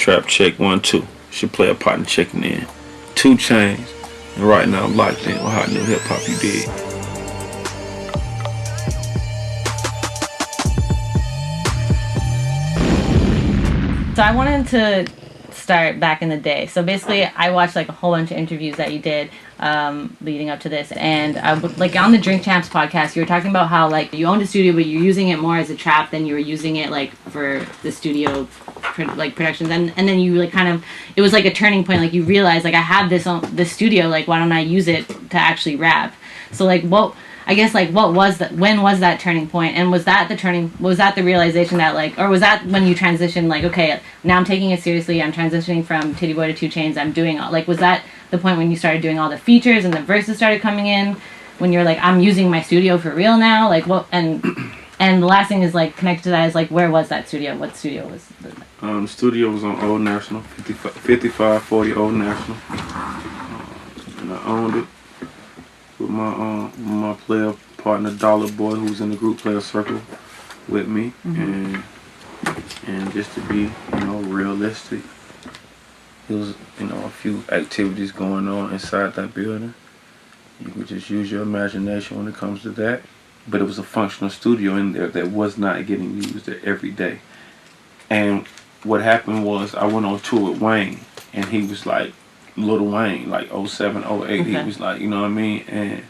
Trap check 1 2. Should play a partner checking in. 2 Chainz. And right now I'm locked in with hot new hip hop, you dig? So I wanted to start back in the day. So basically, I watched like a whole bunch of interviews that you did leading up to this, and like on the Drink Champs podcast, you were talking about how like you owned a studio, but you're using it more as a trap than you were using it like for the studio productions, and then you like kind of, it was like a turning point. Like you realized like I have this studio, like why don't I use it to actually rap? So like what was that? When was that turning point? And was that the realization that like, or was that when you transitioned like, okay, now I'm taking it seriously, I'm transitioning from Tity Boy to 2 Chainz, I'm doing like, was that the point when you started doing all the features and the verses started coming in, when you're like, I'm using my studio for real now? Like what? And the last thing is like connected to that is like, where was that studio? What studio was that? The studio was on Old National, 5540 Old National, and I owned it with my player partner Dollar Boy, who's in the group player circle with me, and just to be realistic, there was a few activities going on inside that building. You could just use your imagination when it comes to that, but it was a functional studio in there that was not getting used every day. And what happened was I went on tour with Wayne, and he was like Lil Wayne, like 07, 08. Okay. He was like, you know what I mean? And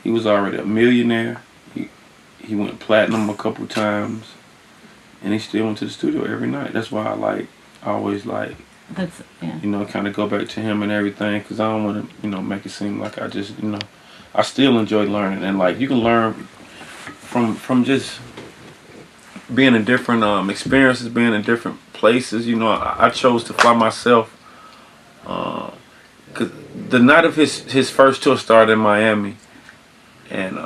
he was already a millionaire. He went platinum a couple times, and he still went to the studio every night. That's why I always kind of go back to him and everything, because I don't want to, make it seem like I just, I still enjoy learning. And like you can learn from just being in different experiences, being in different places. I chose to fly myself. Cause the night of his first tour started in Miami, and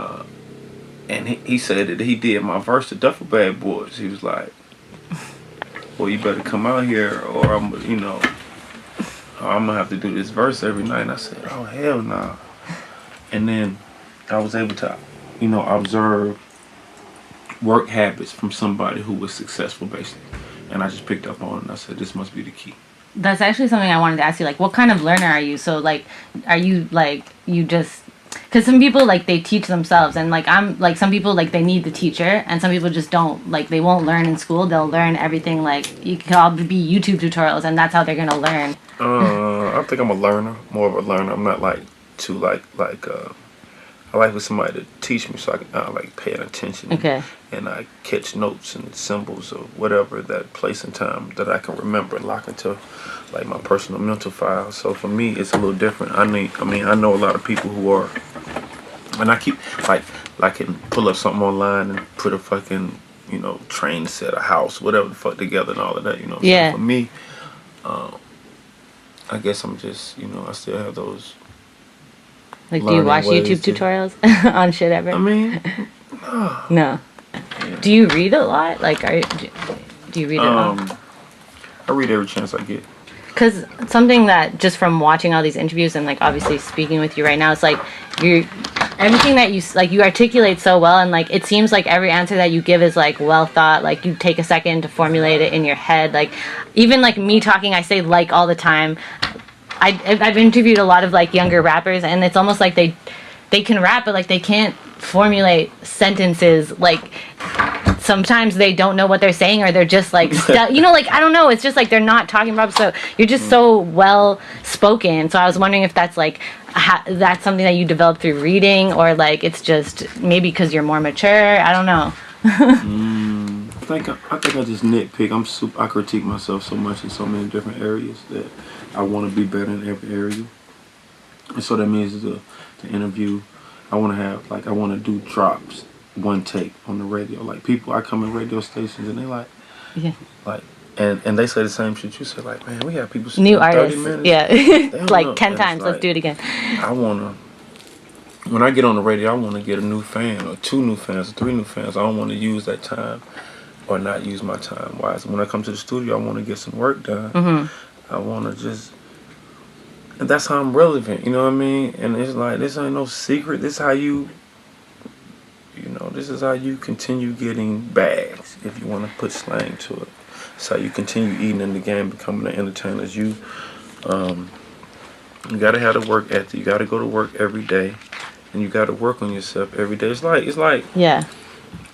he said that he did my verse to Duffel Bag Boys. He was like, "Well, you better come out here, or I'm gonna have to do this verse every night." And I said, "Oh hell no!" Nah. And then I was able to, observe work habits from somebody who was successful, basically, and I just picked up on it. And I said, "This must be the key." That's actually something I wanted to ask you. Like, what kind of learner are you? So, like, are you, like, you just... Because some people, like, they teach themselves. And, like, I'm... Like, some people, like, they need the teacher. And some people just don't. Like, they won't learn in school. They'll learn everything, like... You can all be YouTube tutorials. And that's how they're going to learn. I think I'm a learner. More of a learner. I'm not, like, too, I like for somebody to teach me so I can, like, pay attention. Okay. And I catch notes and symbols or whatever, that place and time that I can remember and lock into, like, my personal mental file. So for me, it's a little different. I know a lot of people who are, and I keep, like, I can pull up something online and put a fucking, train set, a house, whatever the fuck together and all of that, Yeah. So for me, I guess I'm just, I still have those. Like, do you watch YouTube tutorials on shit ever? I mean, no. Yeah. Do you read a lot? Like, do you read it all? I read every chance I get. Because something that, just from watching all these interviews and, like, obviously speaking with you right now, it's like, everything that you articulate so well, and, like, it seems like every answer that you give is, like, well thought. Like, you take a second to formulate it in your head. Like, even, like, me talking, I say, like, all the time. I've interviewed a lot of, like, younger rappers, and it's almost like they can rap, but, like, they can't formulate sentences. Like, sometimes they don't know what they're saying, or they're just, like, like, I don't know, it's just, like, they're not talking about, so you're just so well spoken. So I was wondering if that's, like, that's something that you developed through reading, or, like, it's just maybe because you're more mature. I don't know. I think I just nitpick. I critique myself so much in so many different areas that I want to be better in every area. And so that means the interview, I want to do drops, one take on the radio. Like, I come in radio stations and they like, yeah, like, and they say the same shit you say. Like, man, we have people new artists, 30 minutes. Yeah, like 10 times. Like, let's do it again. When I get on the radio, I want to get a new fan, or 2 new fans, or 3 new fans. I don't want to use that time, or not use my time wisely. When I come to the studio, I want to get some work done. Mm-hmm. I want to and that's how I'm relevant, you know what I mean? And it's like, this ain't no secret. This is how this is how you continue getting bags, if you want to put slang to it. It's how you continue eating in the game, becoming an entertainer. You gotta have the work ethic. You gotta go to work every day, and you gotta work on yourself every day. It's like Yeah.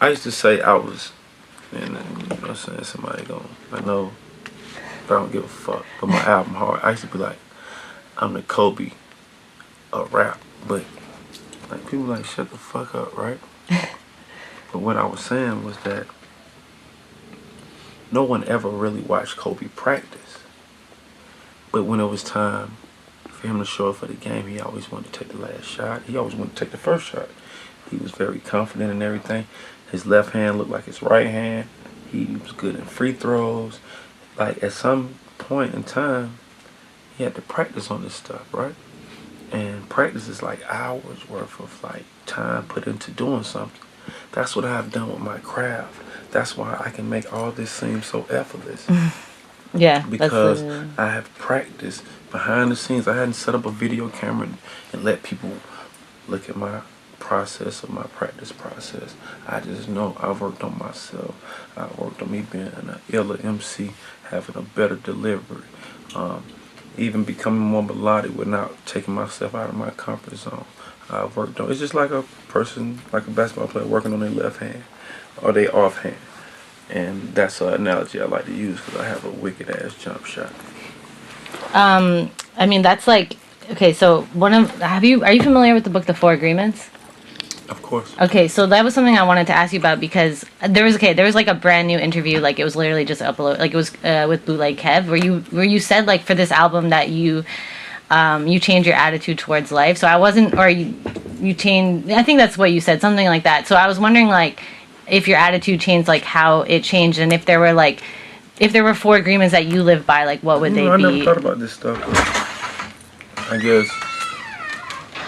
I used to say I was, and you know what I'm saying, somebody I know, but I don't give a fuck. But my album hard. I used to be like, I'm the Kobe of rap, but like people like shut the fuck up, right? But what I was saying was that no one ever really watched Kobe practice. But when it was time for him to show up for the game, he always wanted to take the last shot. He always wanted to take the first shot. He was very confident in everything. His left hand looked like his right hand. He was good in free throws. Like at some point in time, he had to practice on this stuff, right? And practice is like hours worth of like time put into doing something. That's what I've done with my craft. That's why I can make all this seem so effortless. Yeah. Because I have practiced behind the scenes. I hadn't set up a video camera and let people look at my process of my practice process. I just know I worked on myself. I worked on me being an iller MC, having a better delivery, even becoming more melodic without taking myself out of my comfort zone. I've worked on. It's just like a person, like a basketball player working on their left hand or their off hand. And that's an analogy I like to use because I have a wicked ass jump shot. I mean, that's like, okay, so are you familiar with the book The Four Agreements? Of course. Okay, so that was something I wanted to ask you about because there was like a brand new interview, like it was literally just upload, like it was with Bootleg Kev, where you said like for this album that you changed your attitude towards life. So I wasn't, or you changed, I think that's what you said, something like that. So I was wondering like if your attitude changed, like how it changed, and if there were four agreements that you live by, like what would they be? I never thought about this stuff. I guess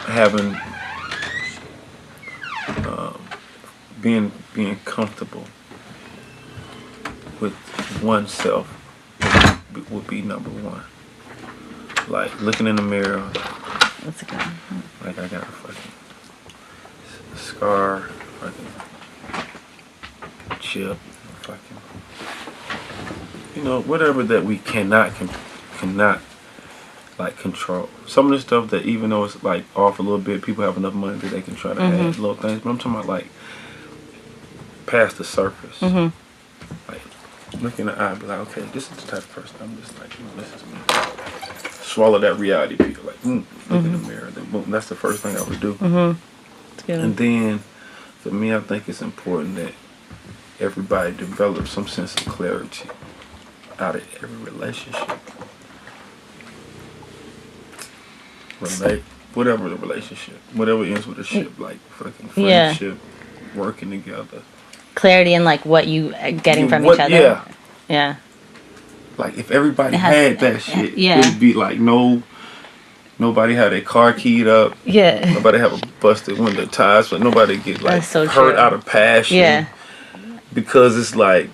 having being comfortable with oneself would be number one. Like looking in the mirror. That's a good one. Like I got a fucking scar, fucking chip, fucking, you know, whatever that we cannot like control. Some of the stuff that even though it's like off a little bit, people have enough money that they can try to add little things. But I'm talking about like past the surface. Like look in the eye, be like, okay, this is the type of person I'm just like, you know, this is me. Swallow that reality pill, like look in the mirror, then boom. That's the first thing I would do. And then for me, I think it's important that everybody develops some sense of clarity out of every relationship. Whatever the relationship, whatever ends with a ship, like fucking friendship, working together. Clarity in like what you are getting from each other. Yeah. Like if everybody had that shit, it'd be like nobody had their car keyed up. Yeah. Nobody have a busted window tires, but nobody get like hurt out of passion. Yeah. Because it's like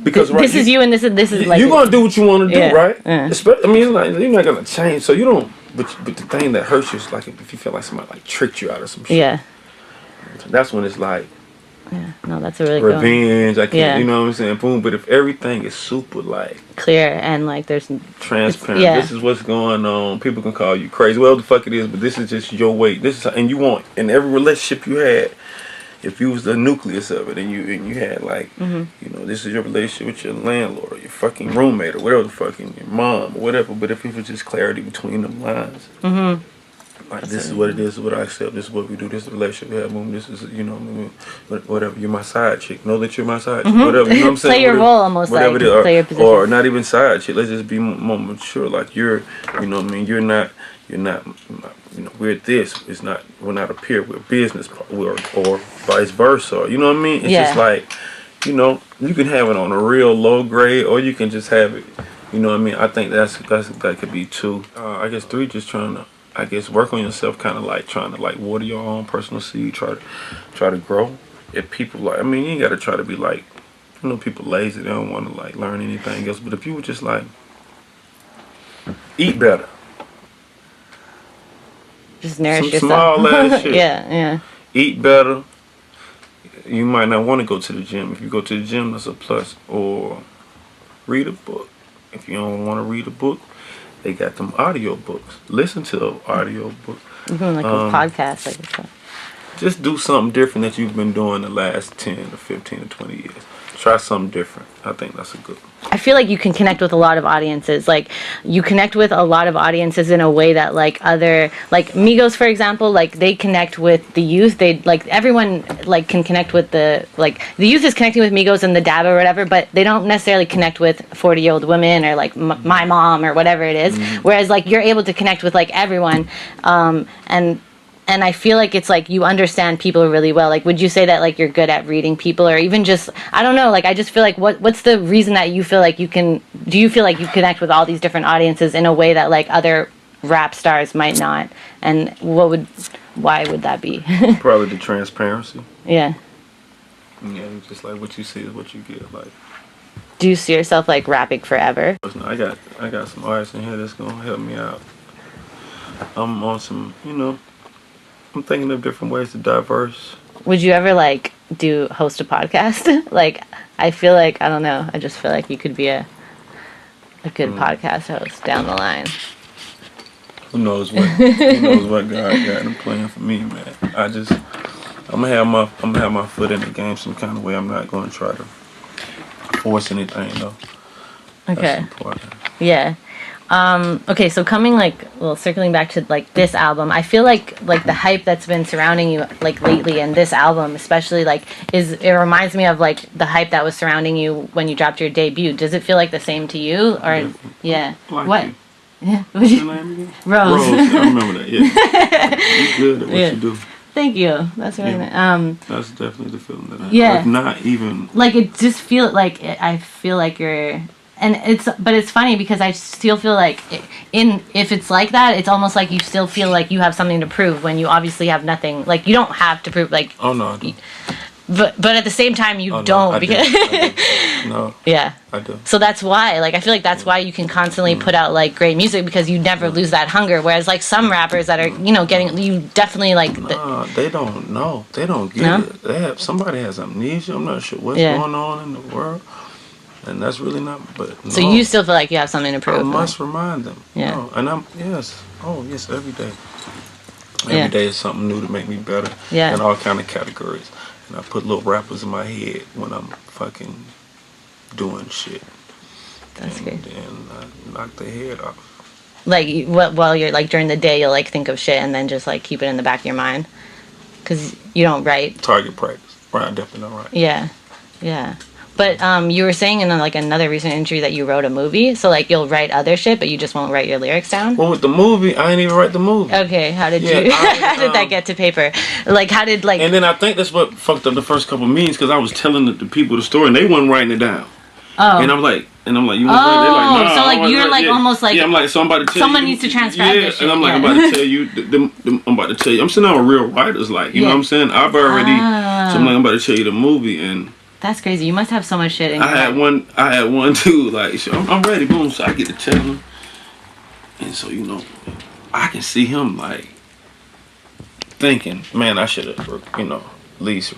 right, this is you and this is like you're gonna do what you want to do, right? Yeah. I mean, like you're not gonna change, so you don't. But the thing that hurts you is like if you feel like somebody like tricked you out of some shit. Yeah. That's when it's like. Yeah. No, that's a really revenge. Good one. I can't. You know what I'm saying? Boom. But if everything is super like clear and like there's transparent, this is what's going on. People can call you crazy. Well, the fuck it is, but this is just your way. This is and you want in every relationship you had. If you was the nucleus of it, and you had like, you know, this is your relationship with your landlord or your fucking roommate or whatever the fucking your mom or whatever. But if it was just clarity between them lines, like this is what it is. This is what I accept. This is what we do. This is the relationship we have. Boom. This is whatever. You're my side chick. Know that you're my side chick. Whatever. You know what I'm saying? Play your role almost like play your position. Or not even side chick. Let's just be more mature. Like you're, you know what I mean. You're not. You know, we're this. It's not. We're not a peer. We're business. Or vice versa. You know what I mean? It's just like, you know, you can have it on a real low grade, or you can just have it. You know what I mean? I think that could be two. I guess three. Just trying to. I guess work on yourself, kind of like trying to like water your own personal seed. Try to grow. If people like, I mean, you ain't got to try to be like, you know, people lazy. They don't want to like learn anything else. But if you would just like eat better. Just nourish yourself. Small ass shit. Yeah. Eat better. You might not want to go to the gym. If you go to the gym, that's a plus. Or read a book. If you don't want to read a book, they got them audio books. Listen to audio books. Even like a podcast, like that. Just do something different that you've been doing the last 10 to 15 to 20 years. Try something different. I think that's a good one. I feel like you can connect with a lot of audiences. Like, you connect with a lot of audiences in a way that, like, like Migos, for example, like, they connect with the youth. They, like, everyone, like, can connect with the youth is connecting with Migos and the dab or whatever, but they don't necessarily connect with 40-year-old women or, like, my mom or whatever it is. Mm-hmm. Whereas, like, you're able to connect with, like, everyone. And I feel like it's like you understand people really well. Like, would you say that like you're good at reading people, or even just, I don't know, like I just feel like what's the reason that you feel like you can, do you feel like you connect with all these different audiences in a way that like other rap stars might not? And why would that be? Probably the transparency. Yeah. Yeah, just like what you see is what you get. Like, do you see yourself like rapping forever? I got some artists in here that's gonna help me out. I'm on some, I'm thinking of different ways to diverse. Would you ever like host a podcast? Like, I feel like, I don't know, I just feel like you could be a good podcast host down the line. Who knows what God got in plan for me, man. I'm gonna have my foot in the game some kind of way. I'm not gonna try to force anything though. Okay. That's important. Yeah. Okay, so circling back to like this album, I feel like the hype that's been surrounding you like lately, and this album especially, like it reminds me of like the hype that was surrounding you when you dropped your debut. Does it feel like the same to you, or yeah? Like what? You. Yeah. What's your name again? Rose. I remember that. Yeah. You're good at what you do. Thank you. That's really nice. That's definitely the feeling that I have. Yeah. Like, not even like it just feel like I feel like you're. And it's funny because I still feel like if it's like that, it's almost like you still feel like you have something to prove when you obviously have nothing. Like, you don't have to prove, like. Oh no. I do. But at the same time you don't, I because do. No. Yeah. I do. So that's why, like, I feel like that's why you can constantly put out like great music, because you never lose that hunger. Whereas like some rappers that are getting, you definitely like. They don't know. They don't get it. Somebody has amnesia. I'm not sure what's going on in the world. And that's really not, but no. So you still feel like you have something to prove? I must remind them. Yeah. No. And yes, every day. Every day is something new to make me better. Yeah. In all kind of categories. And I put little rappers in my head when I'm fucking doing shit. That's good. And I knock their head off. Like, while you're like during the day, you'll like think of shit and then just like keep it in the back of your mind, because you don't write. Target practice. Right, I definitely don't write. Yeah. Yeah. But you were saying in like another recent interview that you wrote a movie, so like you'll write other shit, but you just won't write your lyrics down. Well, with the movie, I ain't even write the movie. Okay, how did you? How did that get to paper? Like, how did like? And then I think that's what fucked up the first couple meetings, because I was telling the people the story and they wasn't writing it down. Oh. And I'm like, you want to write? They're like, nah, so like you're like almost like. Yeah, I'm like, so I'm about to tell someone you. needs to transcribe this shit. And I'm like, I'm about to tell you. I'm about to tell you. I'm sitting down with real writers, like, you know what I'm saying? I've already. So I'm like, I'm about to tell you the movie, and. That's crazy. You must have so much shit in your head. I had one too. Like, so I'm ready. Boom. So I get to tell him, and so I can see him like thinking, man, I should have, at least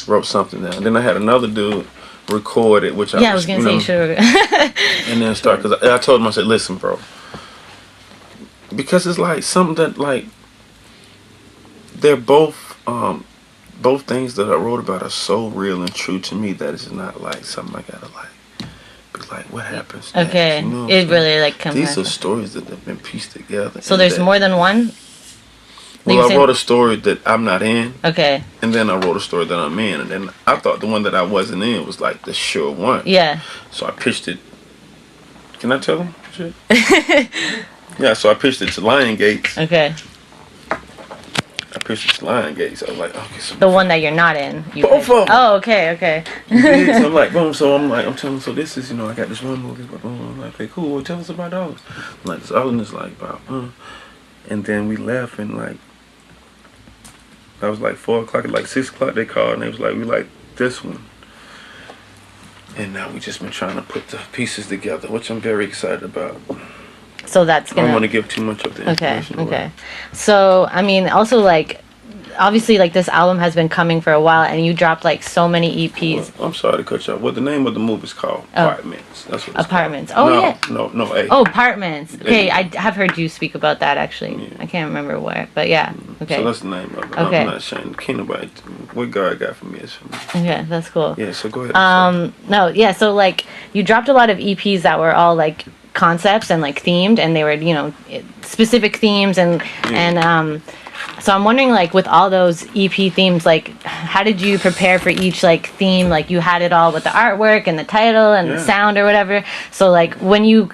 wrote something down. Then I had another dude record it, which I was gonna say you should. And then start, because I told him, I said, listen, bro, because it's like something that like they're both things that I wrote about are so real and true to me that it's not like something I gotta like be like, what happens next? Okay, it really like comes. These are stories that have been pieced together. So there's more than one. Well, I wrote a story that I'm not in. Okay. And then I wrote a story that I'm in, and then I thought the one that I wasn't in was like the sure one. Yeah. So I pitched it. Can I tell them shit? Yeah. So I pitched it to Lion Gates. Okay. I pitched it to Lion Gates. I was like, okay, so the one that you're not in. Both of them. Oh, okay. So I'm like, boom. So I'm telling them. So this is, I got this one movie. But boom. I'm like, okay, cool. Well, tell us about those. I'm like, this other one is like about, and then we left, and like, I was like 4 o'clock, at like 6 o'clock they called, and they was like, we like this one. And now we just been trying to put the pieces together, which I'm very excited about. So that's gonna. I don't want to give too much of the information away. Okay. So I mean, also like, obviously like this album has been coming for a while, and you dropped like so many EPs. Well, I'm sorry to cut you off. What the name of the movie is called? Apartments. That's what it's Apartments. called. Oh, yeah. No, A. Oh, Apartments. Okay, I have heard you speak about that actually. Yeah. I can't remember where, but yeah. Okay. So that's the name of it. Okay. I'm not ashamed. Can't nobody. What God got for me is for me. Okay, that's cool. Yeah. So go ahead. No, yeah. So like you dropped a lot of EPs that were all like concepts and like themed, and they were specific themes and so I'm wondering, like, with all those EP themes, like, how did you prepare for each like theme? Like, you had it all with the artwork and the title and the sound or whatever. So like when you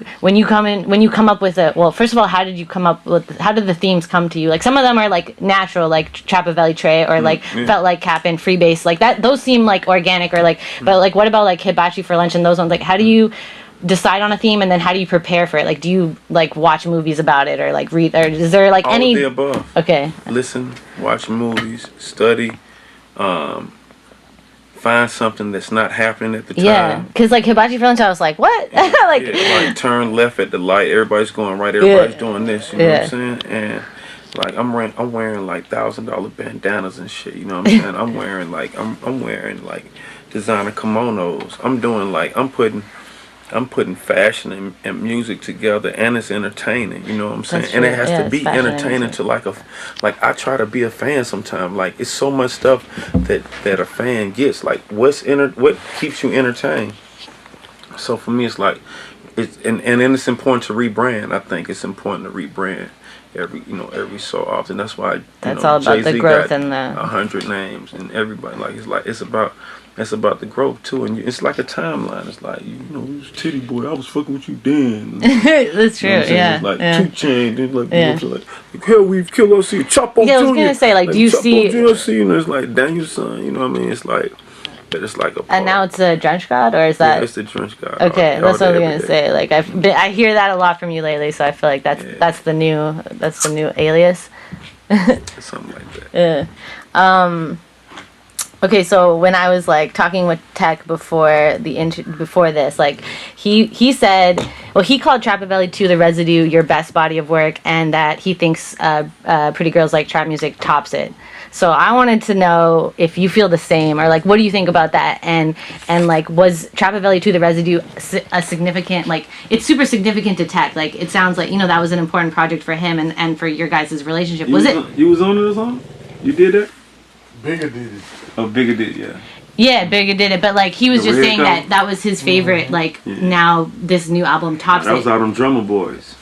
come up with first of all, how did the themes come to you? Like, some of them are like natural, like Trapavelli Tray, or like Felt Like Cap'n, Freebase, like that. Those seem like organic, or like, but like, what about like Hibachi for Lunch and those ones? Like, how do you decide on a theme, and then how do you prepare for it? Like, do you like watch movies about it, or like read, or is there like all any of the above? Okay. Listen, watch movies, study, find something that's not happening at the time. Yeah, because like Hibachi for Lunch, I was like, what? like turn left at the light. Everybody's going right. Everybody's doing this. You know what I'm saying? And like I'm wearing like $1,000 bandanas and shit. You know what I'm saying? I'm wearing like designer kimonos. I'm putting fashion and music together, and it's entertaining, you know what I'm saying? And it has to be entertaining to like I try to be a fan sometimes. Like, it's so much stuff that a fan gets. Like, what keeps you entertained? So for me, it's like, and then it's important to rebrand. I think it's important to rebrand every so often. That's why that's all about Jay-Z the growth got and the 100 names, and everybody it's about the growth too, and it's like a timeline. It's like, it's Tity boy. I was fucking with you then. That's true. Yeah. It's like 2 Chainz. Like hell, we've killed us. Chapo Jr. Yeah, I was gonna say, like, do you see? It's like Daniel's son. You know what I mean? It's like. It's like a and now it's a Drench God, or is that? Yeah, it's the Drench God. Okay, that's what I was gonna say. Like, I hear that a lot from you lately, so I feel like that's the new alias. Something like that. Yeah. Okay, so when I was like talking with Tech before this, like he said, well, he called Trapavelli 2 The Residue your best body of work, and that he thinks Pretty Girls Like Trap Music tops it. So I wanted to know if you feel the same, or like, what do you think about that? And like, was Trapavelli 2 The Residue a significant, like, it's super significant to Tech. Like, it sounds like, that was an important project for him and for your guys' relationship. You was on it or something? You did it? Bigger did it. Oh, Bigger did, yeah. Yeah, Bigger did it, but like he was just saying that was his favorite. Like now this new album tops it. That was out on Drummer Boys.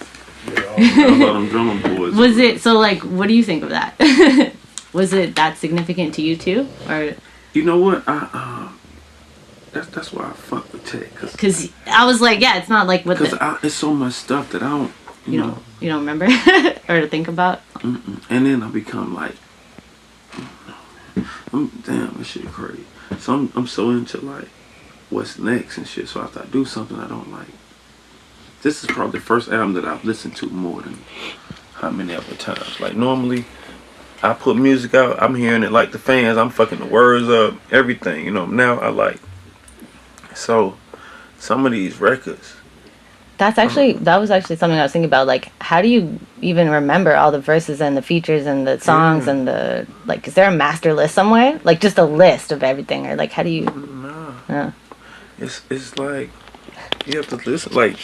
That was out on Drummer Boys. Was it so? Like, what do you think of that? Was it that significant to you too, or? You know what? That's why I fuck with Tech. Cause I was like, yeah, it's not like what. Because it's so much stuff that I don't. You don't remember or to think about. Mm-mm. And then I become like. Damn, this shit crazy. So I'm so into like what's next and shit. So after I do something I don't like, this is probably the first album that I've listened to more than how many other times. Like, normally I put music out, I'm hearing it like the fans, I'm fucking the words up, everything, Now I like, so some of these records. That was actually something I was thinking about. Like, how do you even remember all the verses and the features and the songs and the, like, is there a master list somewhere? Like, just a list of everything, or like, how do you? No. Yeah. It's like, you have to listen. Like,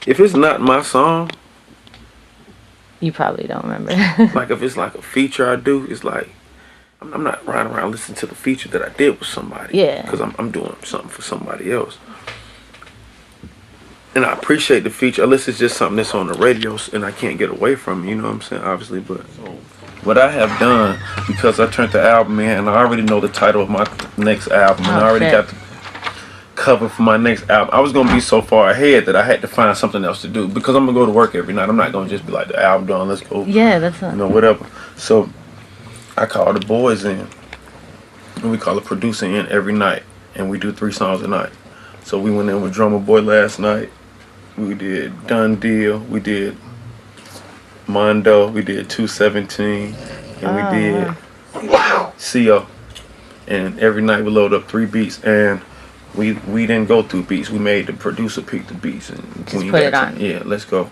if it's not my song, you probably don't remember. Like, if it's like a feature I do, it's like, I'm not riding around listening to the feature that I did with somebody. Yeah. Because I'm doing something for somebody else. And I appreciate the feature, unless it's just something that's on the radio and I can't get away from it, you know what I'm saying, obviously. But what I have done, because I turned the album in, and I already know the title of my next album, and I already got the cover for my next album, I was going to be so far ahead that I had to find something else to do, because I'm going to go to work every night. I'm not going to just be like, the album done, let's go. Yeah, that's not... whatever. So I call the boys in, and we call the producer in every night, and we do 3 songs a night. So we went in with Drummer Boy last night. We did Done Deal, we did Mondo, we did 217, and we did CO. And every night we load up 3 beats, and we didn't go through beats. We made the producer pick the beats, and just put it on. Yeah, let's go.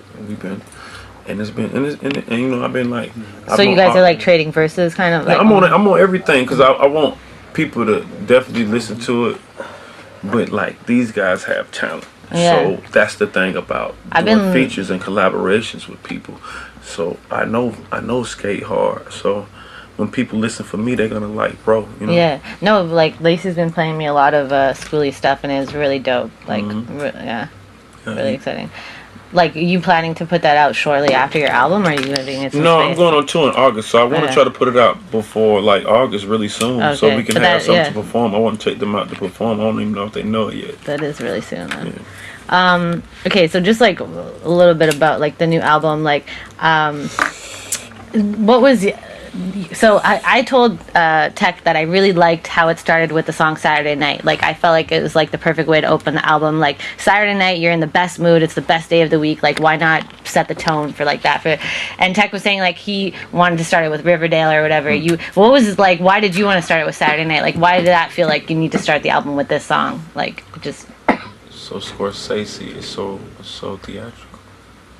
And it's been, and you know, I've been like. So you guys are like trading verses, kind of. Like, I'm on everything because I want people to definitely listen to it. But like these guys have talent, so that's the thing about doing features and collaborations with people. So I know skate hard. So when people listen for me, they're gonna like, bro. You know? Yeah. No, like Lacey's been playing me a lot of Schoolie stuff, and it's really dope. Like, really exciting. Like, are you planning to put that out shortly after your album, or are you giving it some No, space? I'm going on tour in August, so I want to try to put it out before, like, August really soon, so we can have something to perform. I want to take them out to perform. I don't even know if they know it yet. That is really soon, then. Yeah. Okay, so just, like, a little bit about, like, the new album. Like, what was... So I told Tech that I really liked how it started with the song Saturday Night. Like, I felt like it was like the perfect way to open the album. Like, Saturday night, you're in the best mood. It's the best day of the week. Like, why not set the tone for like that? And Tech was saying like he wanted to start it with Riverdale or whatever. What was it like? Why did you want to start it with Saturday Night? Like, why did that feel like you need to start the album with this song? Like, just so Scorsese is so theatrical.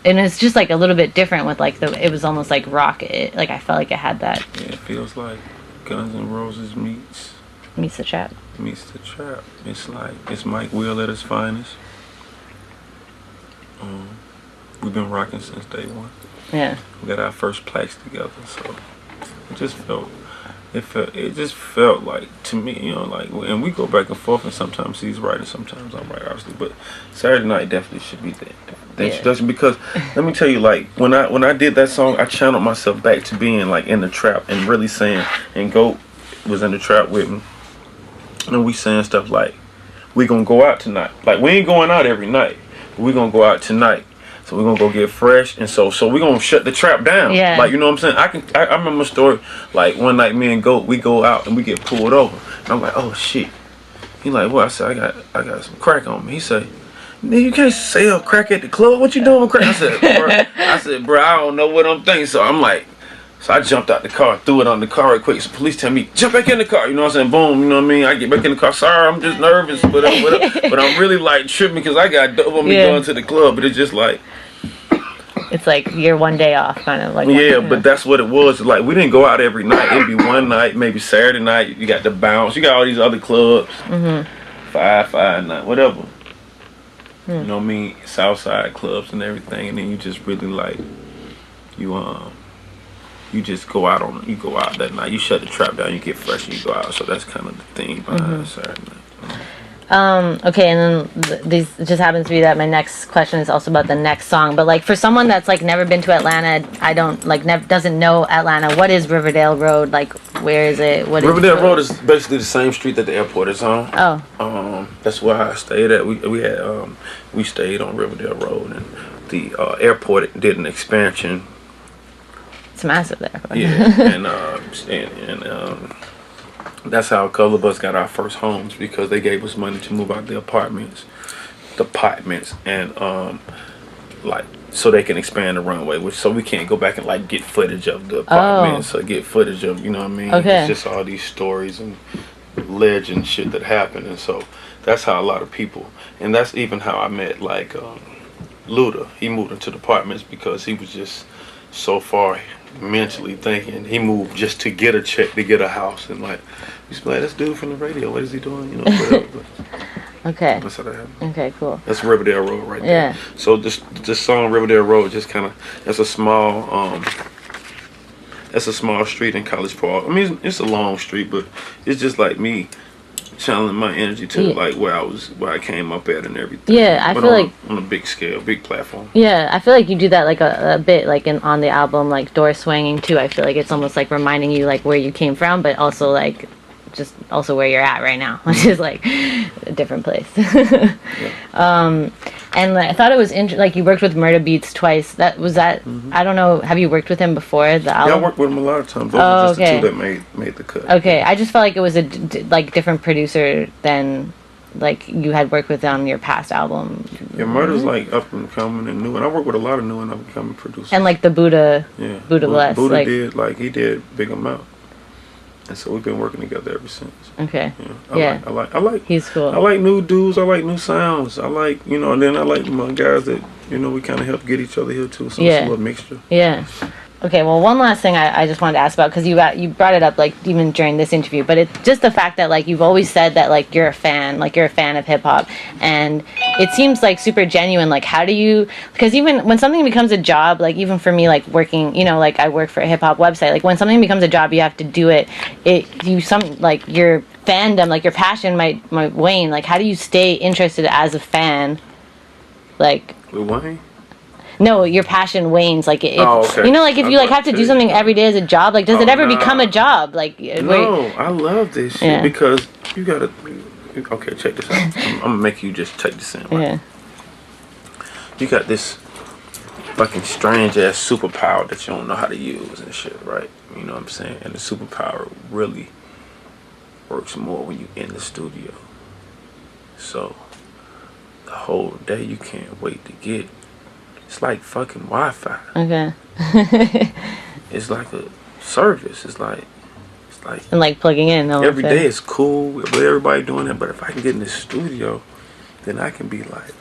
And it's just like a little bit different with like it was almost like rock. Like I felt like it had that. Yeah, it feels like Guns N' Roses meets the Trap. Meets the Trap. It's like it's Mike Will at his finest. We've been rocking since day one. Yeah. We got our first plaques together, so it just felt like to me, you know, like, and we go back and forth, and sometimes he's right and sometimes I'm right, obviously, but Saturday Night definitely should be the introduction, because let me tell you, like, when I did that song, I channeled myself back to being like in the trap and really saying, and Goat was in the trap with me, and we saying stuff like, we gonna go out tonight, like, we ain't going out every night, but we gonna go out tonight. So we're gonna go get fresh, and so we're gonna shut the trap down. Yeah. Like, you know what I'm saying? I remember a story, like, one night me and Goat, we go out and we get pulled over. And I'm like, oh shit. He like, well, I said, I got some crack on me. He said, man, you can't sell crack at the club. What you doing with crack? I said, bro, I don't know what I'm thinking. So I'm like, so I jumped out the car, threw it on the car right quick. So police tell me, jump back in the car. You know what I'm saying? Boom, you know what I mean? I get back in the car. Sorry, I'm just nervous, but I'm really like tripping because I got dope on me going to the club. But it's just like, it's like you're one day off, kind of like. Yeah, but that's what it was. Like, we didn't go out every night. It'd be one night, maybe Saturday night. You got the Bounce. You got all these other clubs. 559, whatever. You know what I mean? Southside clubs and everything, and then you just really like you just go out that night. You shut the trap down. You get fresh and you go out. So that's kind of the theme behind Saturday night. Okay, and then this just happens to be that my next question is also about the next song. But like for someone that's like never been to Atlanta, I don't like doesn't know Atlanta. What is Riverdale Road? Like, where is it? Riverdale Road is basically the same street that the airport is on. Oh. That's where I stayed at. We stayed on Riverdale Road, and the airport did an expansion. It's massive there. Yeah, and that's how a couple of us got our first homes, because they gave us money to move out the apartments, and like so they can expand the runway, so we can't go back and like get footage of the apartments or get footage of, you know what I mean? Okay. It's just all these stories and legend shit that happened, and so that's how a lot of people, and that's even how I met like Luda. He moved into the apartments because he was just so far mentally thinking. He moved just to get a check, to get a house, and like he's like, this dude from the radio, what is he doing, you know, whatever. Okay, that's how that happened. Okay, cool. That's Riverdale Road right there. So this song Riverdale Road just kind of, that's a small street in College Park. I mean, it's a long street, but it's just like me channeling my energy to like where I came up at and everything. Yeah, I feel like on a big scale, big platform. Yeah, I feel like you do that like a bit like on the album, like Door Swinging too. I feel like it's almost like reminding you like where you came from, but also like just also where you're at right now, which is like a different place. And I thought it was like you worked with Murda Beats twice. I don't know. Have you worked with him before the album? Yeah, I worked with him a lot of times. Those are just the two that made the cut. Okay, I just felt like it was a like different producer than like you had worked with on your past album. Yeah, Murda's like up and coming and new, and I work with a lot of new and up and coming producers. And like the Buddha Bless. Buddha like, he did Big Amount. And so we've been working together ever since. Okay. Yeah. I like. He's cool. I like new dudes. I like new sounds. I like, and then I like my guys that, we kind of help get each other here too. So it's a little mixture. Yeah. Okay, well, one last thing I just wanted to ask about, because you brought it up, like, even during this interview, but it's just the fact that, like, you've always said that, like, you're a fan of hip-hop, and it seems, like, super genuine. Like, how do you, because even when something becomes a job, like, even for me, like, working, like, I work for a hip-hop website, like, when something becomes a job, you have to do it, like, your fandom, like, your passion might wane. Like, how do you stay interested as a fan, like... With Wayne? No, your passion wanes. Like, okay. Like, if you, like, have to do something every day as a job, like, does it ever become a job? Like, no, I love this shit because you gotta... Okay, check this out. I'm gonna make you just take this in, right? Yeah. You got this fucking strange-ass superpower that you don't know how to use and shit, right? You know what I'm saying? And the superpower really works more when you're in the studio. So, the whole day you can't wait to get... It's like fucking Wi-Fi. Okay. It's like a service. It's like and like plugging in. Every day is cool with everybody doing it, but if I can get in this studio, then I can be like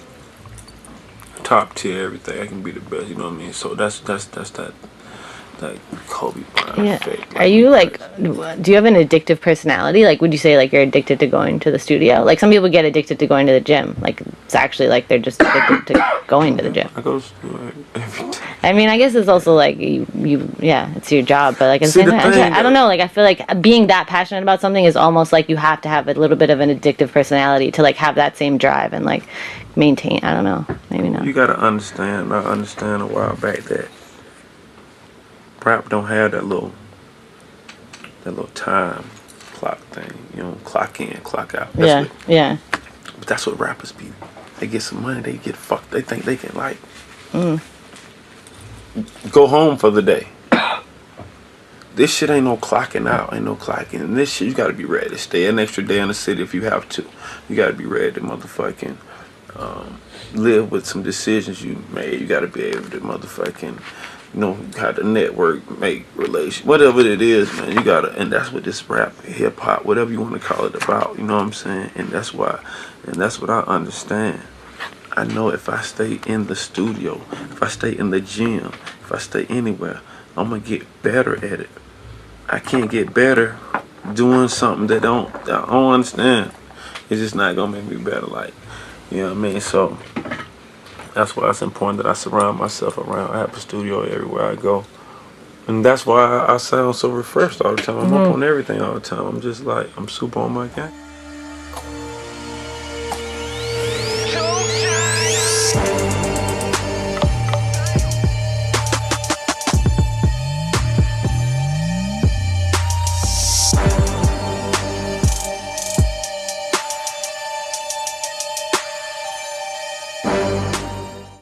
top tier everything. I can be the best. You know what I mean? So that's that Kobe Bryant effect. Are you like? Do you have an addictive personality? Like, would you say like you're addicted to going to the studio? Like, some people get addicted to going to the gym. Like, it's actually like they're just addicted to going to the gym. I go to school every day. I mean, I guess it's also like it's your job. But like, I don't know. Like, I feel like being that passionate about something is almost like you have to have a little bit of an addictive personality to like have that same drive and like maintain. I don't know. Maybe not. You gotta understand. I understand a while back that rap don't have that little time clock thing. You know, clock in, clock out. Yeah. But that's what rappers be. They get some money, they get fucked. They think they can like go home for the day. This shit ain't no clocking out, ain't no clocking. And this shit, you gotta be ready to stay an extra day in the city if you have to. You gotta be ready to motherfucking live with some decisions you made. You gotta be able to motherfucking, how to network, make relations, whatever it is, man. You gotta, and that's what this rap, hip hop, whatever you want to call it about. You know what I'm saying? And that's what I understand. I know if I stay in the studio, if I stay in the gym, if I stay anywhere, I'm gonna get better at it. I can't get better doing something that I don't understand. It's just not gonna make me better. Like, you know what I mean? So that's why it's important that I surround myself around. I have a studio everywhere I go. And that's why I sound so refreshed all the time. I'm up on everything all the time. I'm just like, I'm super on my game.